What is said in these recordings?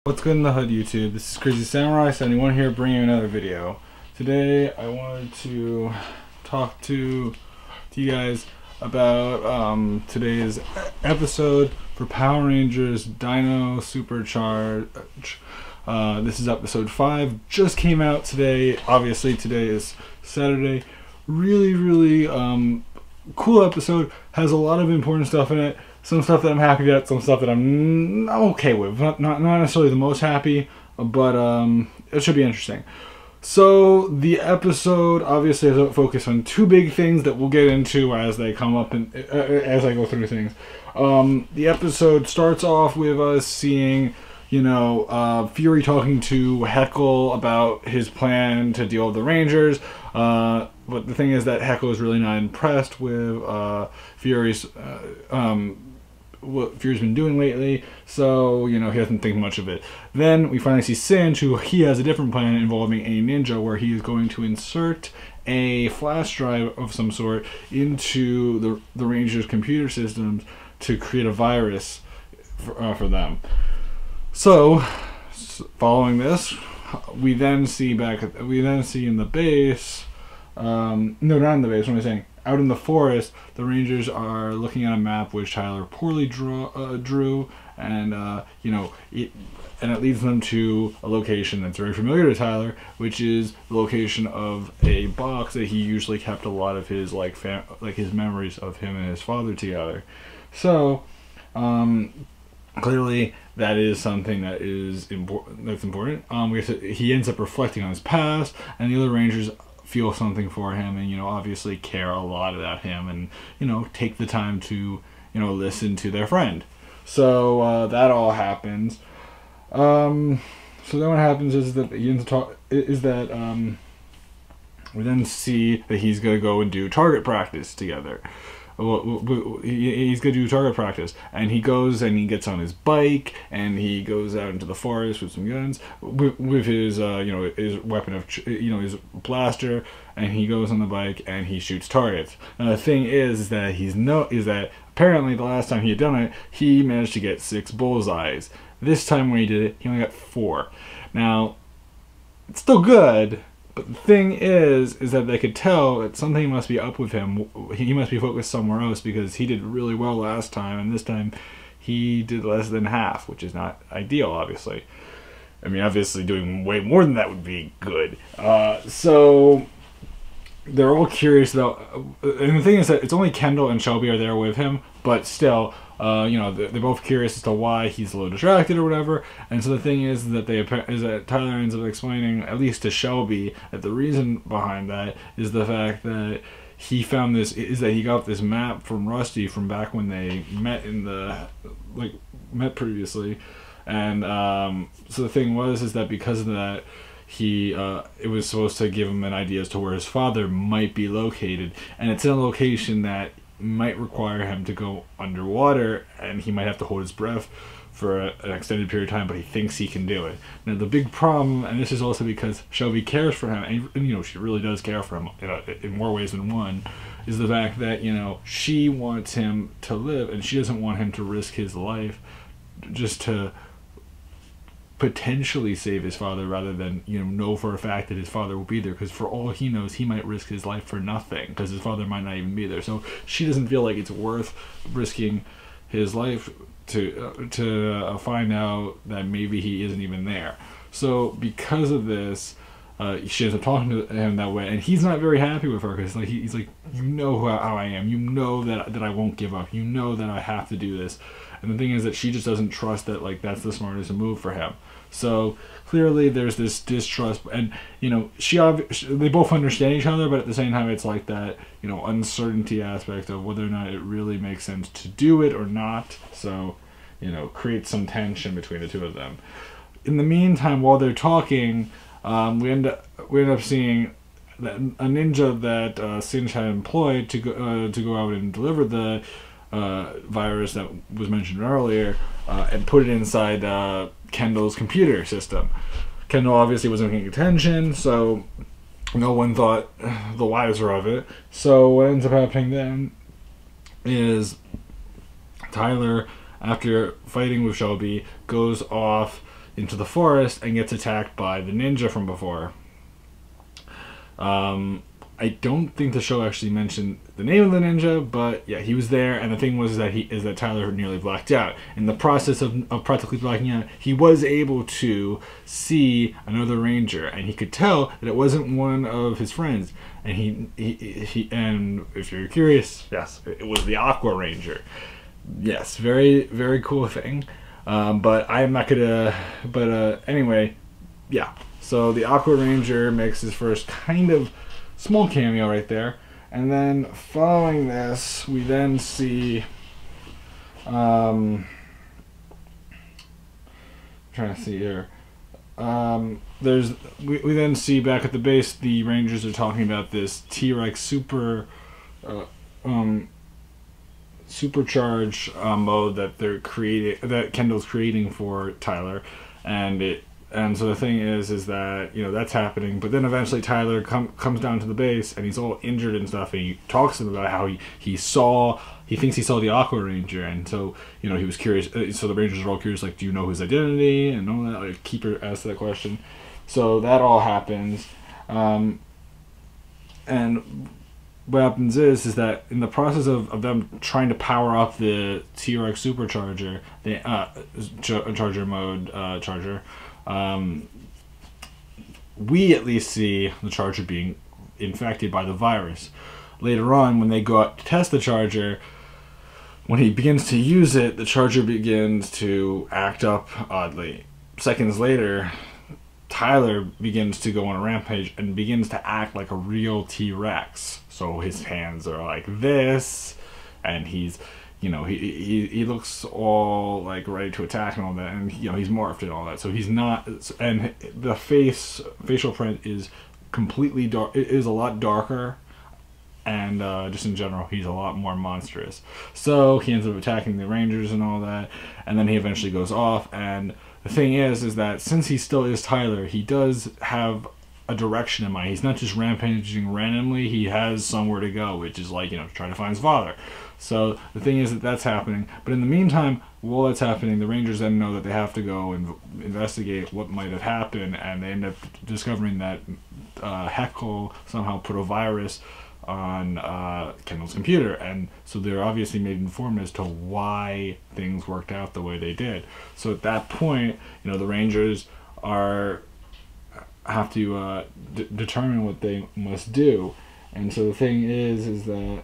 What's good in the hood, YouTube? This is Crazy Samurai 71 here, bringing you another video. Today I wanted to talk to you guys about today's episode for Power Rangers Dino Supercharge. This is episode 5, just came out today. Obviously today is Saturday. Really cool episode, has a lot of important stuff in it. Some stuff that I'm happy with, some stuff that I'm okay with. Not necessarily the most happy, but it should be interesting. So the episode obviously has a focus on two big things that we'll get into as they come up and as I go through things. The episode starts off with us seeing, Fury talking to Heckle about his plan to deal with the Rangers. But the thing is that Heckle is really not impressed with Fury's what Fury's been doing lately, so he doesn't think much of it. Then we finally see Singe, who he has a different plan involving a ninja, where he is going to insert a flash drive of some sort into the Rangers' computer systems to create a virus for them. So, following this, we then see in the base. No, not in the base. What am I saying? Out in the forest, the Rangers are looking at a map which Tyler poorly drew, and it leads them to a location that's very familiar to Tyler, which is the location of a box that he usually kept a lot of his his memories of him and his father together. So, clearly that is something that is important. He ends up reflecting on his past, and the other Rangers feel something for him, and obviously care a lot about him, and take the time to listen to their friend. So that all happens. So then what happens is that we then see that he's gonna go and do target practice together. He's gonna do target practice, and he goes and he gets on his bike and he goes out into the forest with some guns, with his his weapon of his blaster, and he goes on the bike and he shoots targets. Now the thing is that apparently the last time he had done it, he managed to get 6 bullseyes. This time when he did it, he only got 4. Now it's still good. But the thing is that they could tell that something must be up with him. He must be focused somewhere else, because he did really well last time, and this time he did less than half, which is not ideal, obviously. I mean, obviously doing way more than that would be good. So they're all curious about, and the thing is that it's only Kendall and Shelby are there with him, but still, they're both curious as to why he's a little distracted or whatever. And so the thing is that Tyler ends up explaining, at least to Shelby, that the reason behind that is the fact that he found this, is that he got this map from Rusty from back when they met met previously. And so the thing is that because of that, it was supposed to give him an idea as to where his father might be located, and it's in a location that might require him to go underwater, and he might have to hold his breath for an extended period of time, but he thinks he can do it. Now the big problem, and this is also because Shelby cares for him, and she really does care for him in more ways than one, is the fact that she wants him to live, and she doesn't want him to risk his life just to potentially save his father, rather than know for a fact that his father will be there, because for all he knows, he might risk his life for nothing, because his father might not even be there. So she doesn't feel like it's worth risking his life to find out that maybe he isn't even there. So because of this, she ends up talking to him that way, and he's not very happy with her, because he's like, how I am, that I won't give up, that I have to do this. And the thing is that she just doesn't trust that that's the smartest move for him. So clearly there's this distrust, and they both understand each other, but at the same time it's like that uncertainty aspect of whether or not it really makes sense to do it or not. So creates some tension between the two of them. In the meantime, while they're talking, we end up seeing that a ninja that Singe had employed to go out and deliver the virus that was mentioned earlier, and put it inside Kendall's computer system. Kendall obviously wasn't paying attention, so no one thought the wiser of it. So what ends up happening then is Tyler, after fighting with Shelby, goes off into the forest and gets attacked by the ninja from before. I don't think the show actually mentioned the name of the ninja, but yeah, he was there, and the thing was that Tyler nearly blacked out. In the process of practically blacking out, he was able to see another ranger, and he could tell that it wasn't one of his friends. And he and if you're curious, yes, it was the Aqua Ranger. Yes, very, very cool thing. But I'm not gonna. But anyway, yeah. So the Aqua Ranger makes his first kind of small cameo right there, and then following this, we then see. Trying to see here. We then see back at the base the Rangers are talking about this T-Rex supercharge mode that they're creating, that Kendall's creating for Tyler, and so the thing is that, you know, that's happening, but then eventually Tyler comes down to the base and he's all injured and stuff, and he talks to them about how he thinks he saw the Aqua Ranger, and so, you know, he was curious. So the Rangers are all curious, like, do you know his identity and all that? Like, Keeper asked that question. So that all happens, and what happens is that in the process of them trying to power up the T-Rex supercharger, the charger mode charger. We at least see the charger being infected by the virus. Later on, when they go out to test the charger, when he begins to use it, the charger begins to act up oddly. Seconds later, Tyler begins to go on a rampage and begins to act like a real T-Rex. So his hands are like this, and he's, you know, he looks all like ready to attack and all that, and, you know, he's morphed and all that. So he's not, and the facial print is completely dark. It is a lot darker, and just in general, he's a lot more monstrous. So he ends up attacking the Rangers and all that, and then he eventually goes off. And the thing is that since he still is Tyler, he does have a direction in mind. He's not just rampaging randomly. He has somewhere to go, which is like, you know, to try to find his father. So the thing is that that's happening. But in the meantime, while that's happening, the Rangers then know that they have to go and investigate what might have happened, and they end up discovering that Heckle somehow put a virus on Kendall's computer, and so they're obviously made informed as to why things worked out the way they did. So at that point, you know, the Rangers have to determine what they must do, and so the thing is that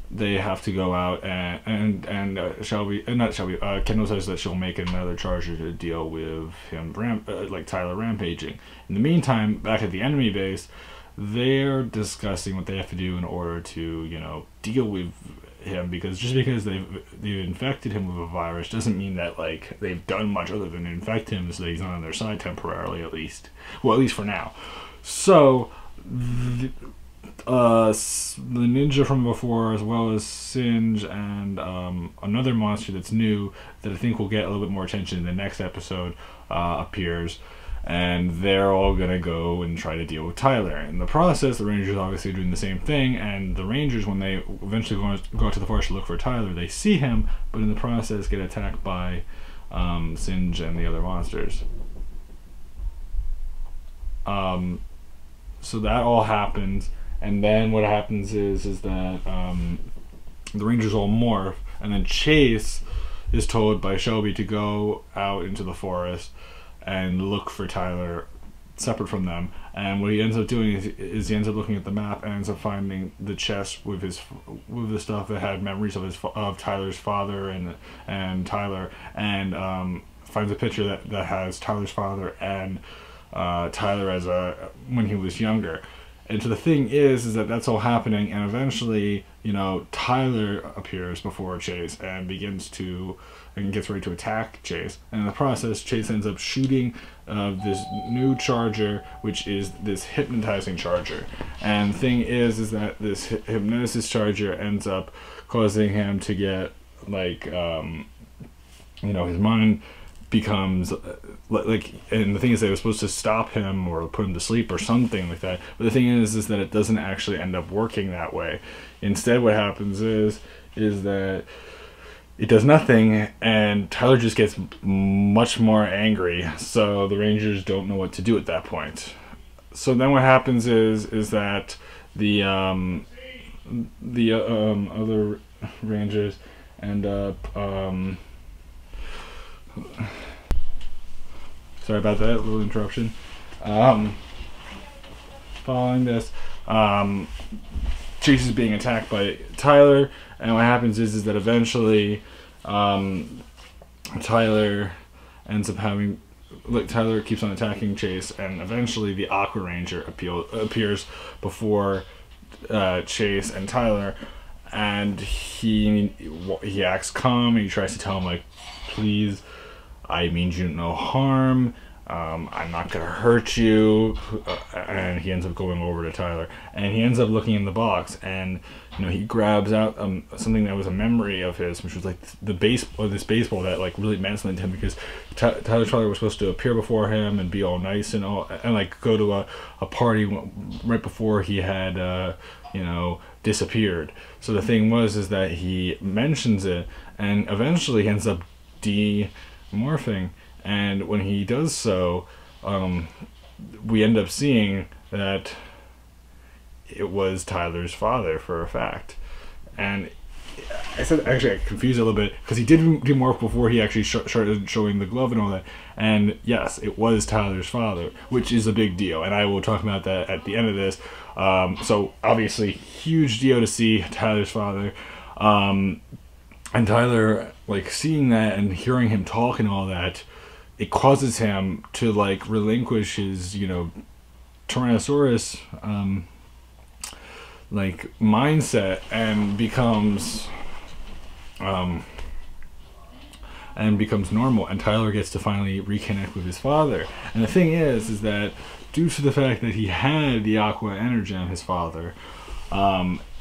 they have to go out and Kendall says that she'll make another charger to deal with him like Tyler rampaging. In the meantime, back at the enemy base, they're discussing what they have to do in order to, you know, deal with him, because just because they've infected him with a virus doesn't mean that, like, they've done much other than infect him so that he's not on their side temporarily, at least. Well, at least for now. So the ninja from before, as well as Singe and another monster that's new that I think will get a little bit more attention in the next episode, appears, and they're all gonna go and try to deal with Tyler. In the process, the Rangers obviously are doing the same thing, and the Rangers, when they eventually go out to the forest to look for Tyler, they see him, but in the process get attacked by Singe and the other monsters. So that all happens, and then what happens is that the Rangers all morph, and then Chase is told by Shelby to go out into the forest and look for Tyler separate from them. And what he ends up doing is he ends up looking at the map and ends up finding the chest with the stuff that had memories of Tyler's father and Tyler, and finds a picture that has Tyler's father and Tyler as when he was younger. And so the thing is that that's all happening, and eventually, you know, Tyler appears before Chase and gets ready to attack Chase. And in the process, Chase ends up shooting this new charger, which is this hypnotizing charger. And the thing is that this hypnosis charger ends up causing him to get, like, you know, his mind becomes like, and the thing is they were supposed to stop him or put him to sleep or something like that, but the thing is that it doesn't actually end up working that way. Instead what happens is that it does nothing, and Tyler just gets much more angry, so the Rangers don't know what to do at that point. So then what happens is that the other Rangers end up sorry about that little interruption. Following this, Chase is being attacked by Tyler, and what happens is that eventually Tyler ends up having, like, Tyler keeps on attacking Chase, and eventually the Aqua Ranger appears before Chase and Tyler, and he acts calm, and he tries to tell him, like, please, I mean you no harm, I'm not gonna hurt you, and he ends up going over to Tyler, and he ends up looking in the box, and he grabs out something that was a memory of his, which was like this baseball that like really meant something to him, because Tyler was supposed to appear before him and be all nice and all, and like go to a party right before he had disappeared. So the thing is that he mentions it, and eventually he ends up demorphing. And when he does so, we end up seeing that it was Tyler's father for a fact. And I confused it a little bit, because he did demorph before he actually started showing the glove and all that. And yes, it was Tyler's father, which is a big deal. And I will talk about that at the end of this. So obviously, huge deal to see Tyler's father. And Tyler, like, seeing that and hearing him talk and all that, it causes him to like relinquish his, Tyrannosaurus like mindset, and becomes normal, and Tyler gets to finally reconnect with his father. And the thing is that due to the fact that he had the Aqua Energem, his father,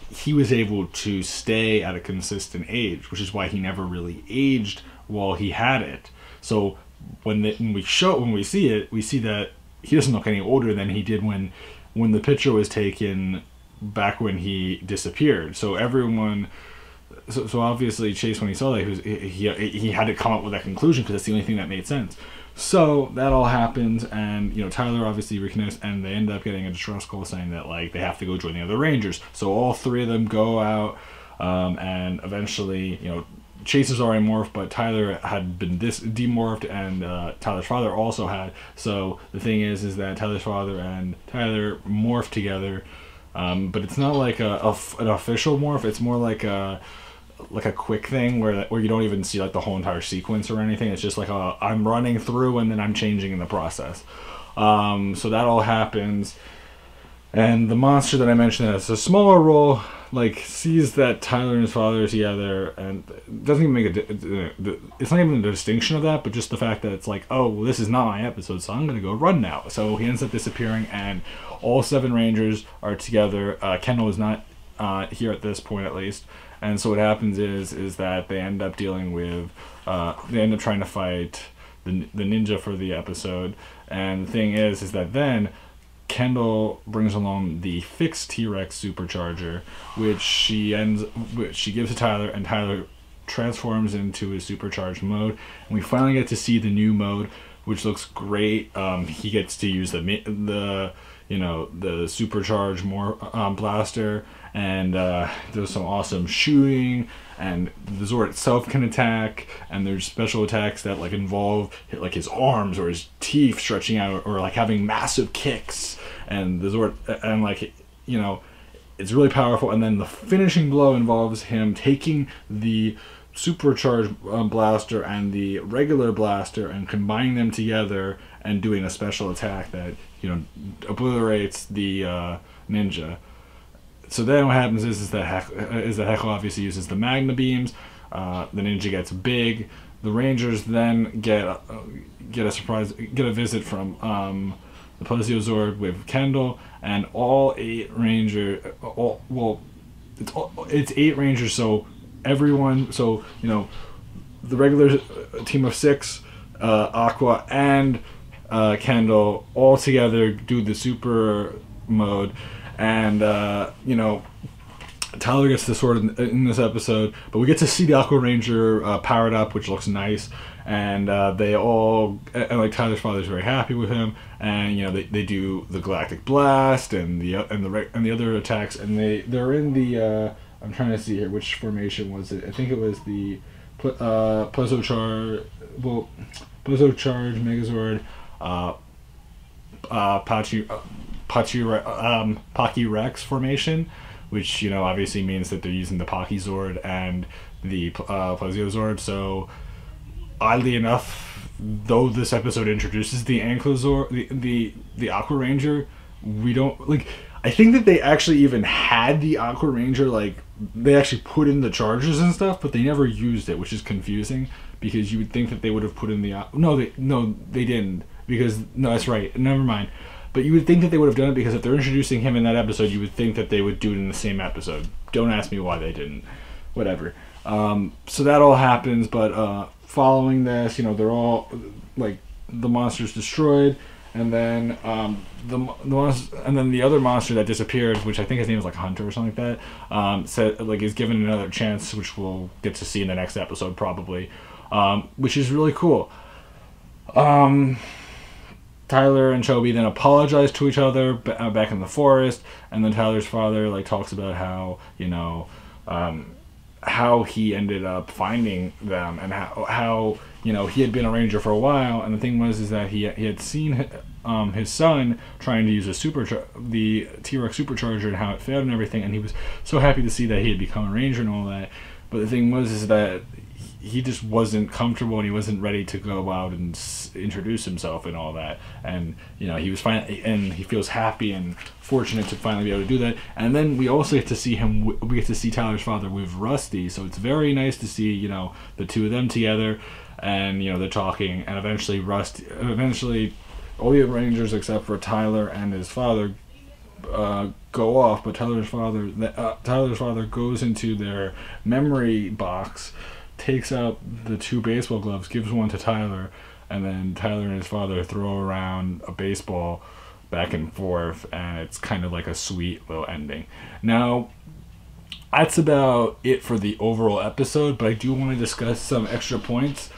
he was able to stay at a consistent age, which is why he never really aged while he had it. So when we see it, we see that he doesn't look any older than he did when the picture was taken back when he disappeared. So so obviously Chase, when he saw that, he had to come up with that conclusion, because that's the only thing that made sense. So that all happens, and Tyler obviously reconnects, and they end up getting a distress call saying that like they have to go join the other Rangers. So all three of them go out, and eventually Chase is already morphed, but Tyler had been demorphed, and Tyler's father also had. So the thing is that Tyler's father and Tyler morphed together, but it's not like an official morph. It's more like a quick thing where you don't even see like the whole entire sequence or anything. It's just like I'm running through and then I'm changing in the process. So that all happens, and the monster that I mentioned that's a smaller role, like, sees that Tyler and his father are together, and doesn't even make it's not even a distinction of that, but just the fact that it's like, oh, well, this is not my episode, so I'm gonna go run now. So he ends up disappearing, and all 7 Rangers are together. Kendall is not here at this point, at least. And so what happens is that they end up dealing with they end up trying to fight the ninja for the episode. And the thing is that then Kendall brings along the fixed T-Rex supercharger, which she gives to Tyler, and Tyler transforms into his supercharged mode. And we finally get to see the new mode, which looks great. He gets to use the supercharged blaster, and there's some awesome shooting, and the Zord itself can attack, and there's special attacks that like involve like his arms or his teeth stretching out, or like having massive kicks, and the Zord, and like it's really powerful. And then the finishing blow involves him taking the supercharged blaster and the regular blaster and combining them together and doing a special attack that obliterates the ninja. So then what happens is that Heckle obviously uses the magna beams. The ninja gets big. The Rangers then get a visit from the Plesiosaur with Kendall, and all 8 Rangers. It's 8 Rangers. So everyone. So the regular team of 6. Aqua and Kendall all together do the super mode, and you know, Tyler gets the sword in this episode, but we get to see the Aqua Ranger powered up, which looks nice, and they all, and like Tyler's father's very happy with him, and you know they do the Galactic Blast and the other attacks, and they're in the I'm trying to see here which formation was it. I think it was the Plezo Charge Megazord, Pocky Rex formation, which, you know, obviously means that they're using the Pocky Zord and the Plesiosaur. So, oddly enough, though this episode introduces the Ankylosaur, the Aqua Ranger, we don't, like, I think that they actually even had the Aqua Ranger, like, they actually put in the charges and stuff, but they never used it, which is confusing, because you would think that they would have put in the, no, they didn't, because, no, that's right, never mind. But you would think that they would have done it, because if they're introducing him in that episode, you would think that they would do it in the same episode. Don't ask me why they didn't. Whatever. So that all happens, but following this, you know, they're all, like, the monster's destroyed, and then the other monster that disappeared, which I think his name is like Hunter or something like that, said, like, is given another chance, which we'll get to see in the next episode probably, which is really cool. Tyler and Chobi then apologize to each other back in the forest, and then Tyler's father, like, talks about how, you know, how he ended up finding them, and how you know, he had been a ranger for a while, and the thing was that he had seen his son trying to use the T-Rex supercharger, and how it failed and everything, and he was so happy to see that he had become a ranger and all that. But the thing was that he just wasn't comfortable, and he wasn't ready to go out and introduce himself and all that. And, you know, he was fine, and he feels happy and fortunate to finally be able to do that. And then we also get to see we get to see Tyler's father with Rusty, so it's very nice to see, you know, the two of them together, and, you know, they're talking, and eventually all the Rangers except for Tyler and his father go off, but Tyler's father goes into their memory box, takes out the two baseball gloves, gives one to Tyler, and then Tyler and his father throw around a baseball back and forth, and it's kind of like a sweet little ending. Now, that's about it for the overall episode, but I do want to discuss some extra points.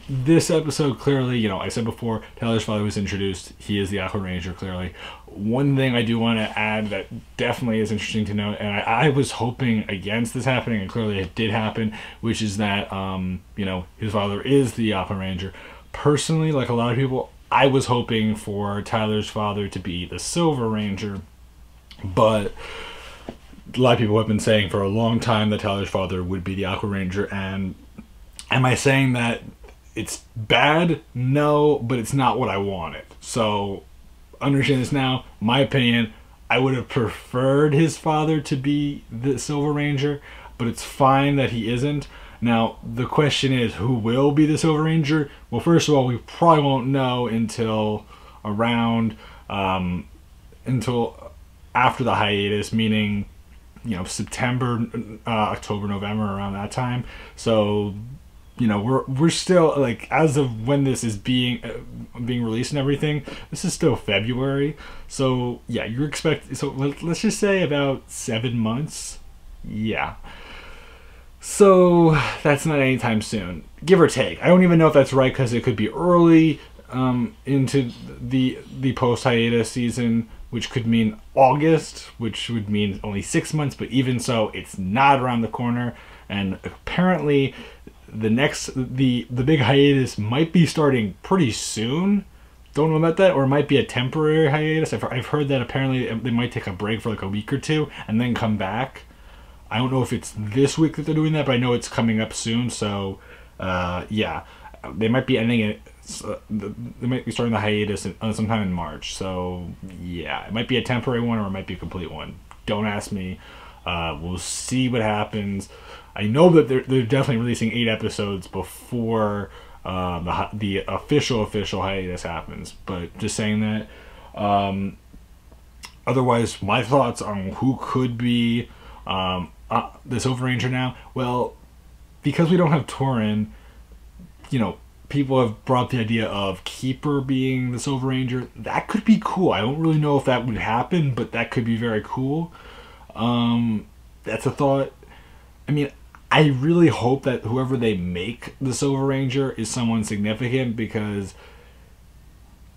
This episode, clearly, you know, I said before, Tyler's father was introduced. He is the Aqua Ranger, clearly. One thing I do want to add that definitely is interesting to note, and I was hoping against this happening, and clearly it did happen, which is that, you know, his father is the Aqua Ranger. Personally, like a lot of people, I was hoping for Tyler's father to be the Silver Ranger, but a lot of people have been saying for a long time that Tyler's father would be the Aqua Ranger, and am I saying that it's bad? No, but it's not what I wanted. So, understand this now. My opinion, I would have preferred his father to be the Silver Ranger, but it's fine that he isn't. Now, the question is, who will be the Silver Ranger? Well, first of all, we probably won't know until around, until after the hiatus, meaning, you know, September, October, November, around that time. So, you know, we're still, like, as of when this is being released and everything, this is still February. So yeah, you're expecting, so let's just say about 7 months. Yeah. So that's not anytime soon, give or take. I don't even know if that's right, because it could be early into the post hiatus season, which could mean August, which would mean only 6 months. But even so, it's not around the corner, and apparently the big hiatus might be starting pretty soon. Don't know about that, or it might be a temporary hiatus. I've heard that apparently they might take a break for like a week or two and then come back. I don't know if it's this week that they're doing that, but I know it's coming up soon. So yeah, they might be ending it. They might be starting the hiatus sometime in March. So yeah, it might be a temporary one, or it might be a complete one. Don't ask me. We'll see what happens. I know that they're definitely releasing 8 episodes before the official hiatus happens. But just saying that. Otherwise, my thoughts on who could be the Silver Ranger now. Well, because we don't have Tauren, you know, people have brought the idea of Keeper being the Silver Ranger. That could be cool. I don't really know if that would happen, but that could be very cool. That's a thought. I mean, I really hope that whoever they make the Silver Ranger is someone significant, because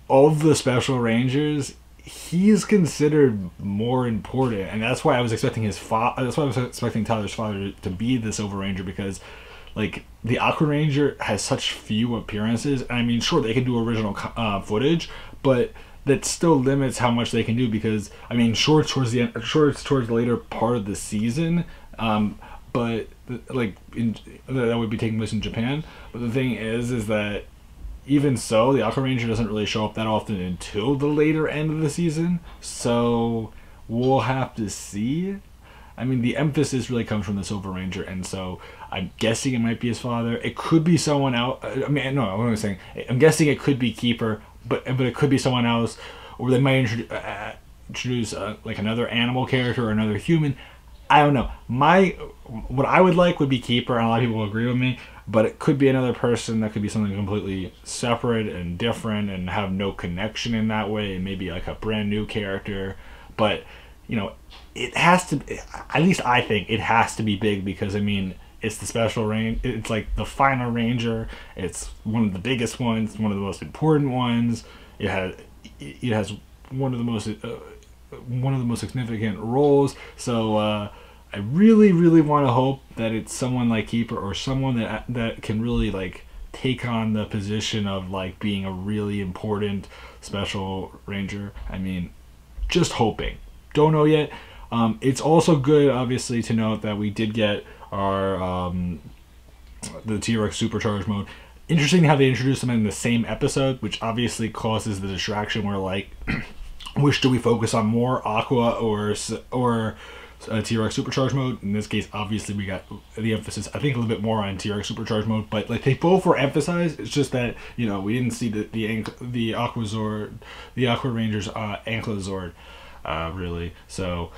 of the Special Rangers, he is considered more important, and that's why I was expecting his father. That's why I was expecting Tyler's father to be the Silver Ranger, because like the Aqua Ranger has such few appearances. And I mean, sure, they can do original footage, but that still limits how much they can do, because I mean, sure, it's towards the later part of the season, but like that would be taking place in Japan. But the thing is that even so, the Aqua Ranger doesn't really show up that often until the later end of the season. So we'll have to see. I mean, the emphasis really comes from the Silver Ranger, and so I'm guessing it might be his father. It could be someone else. I mean, no, what am I saying? I'm guessing it could be Keeper, but it could be someone else, or they might introduce like another animal character or another human. I don't know. What I would like would be Keeper, and a lot of people will agree with me. But it could be another person. That could be something completely separate and different, and have no connection in that way, and maybe like a brand new character. But you know, it has to. At least I think it has to be big, because I mean, it's the Special Ranger. It's like the final Ranger. It's one of the biggest ones. One of the most important ones. It has one of the most significant roles. So I really, really want to hope that it's someone like Keeper, or someone that can really like take on the position of like being a really important Special Ranger. I mean, just hoping. Don't know yet. It's also good, obviously, to note that we did get our the T-Rex Supercharged mode. Interesting how they introduced them in the same episode, which obviously causes the distraction where like, which do we focus on more, Aqua or T-Rex Supercharged mode? In this case, obviously, we got the emphasis, I think, a little bit more on T-Rex Supercharged mode, but like they both were emphasized. It's just that, you know, we didn't see the Aqua Ranger's Ankylozord really. So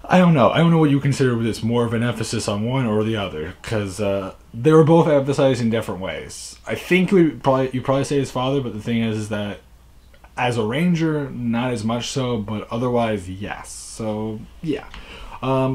I don't know. I don't know what you consider this, more of an emphasis on one or the other, because they were both emphasized in different ways. I think you probably say his father, but the thing is that as a Ranger, not as much so, but otherwise, yes. So, yeah.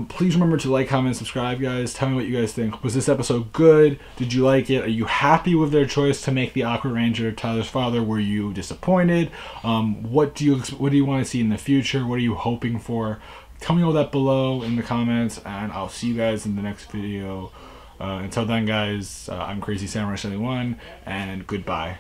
Please remember to like, comment, subscribe, guys. Tell me what you guys think. Was this episode good? Did you like it? Are you happy with their choice to make the Aqua Ranger Tyler's father? Were you disappointed? What do you want to see in the future? What are you hoping for? Tell me all that below in the comments, and I'll see you guys in the next video. Until then, guys, I'm Crazy Samurai 71, and goodbye.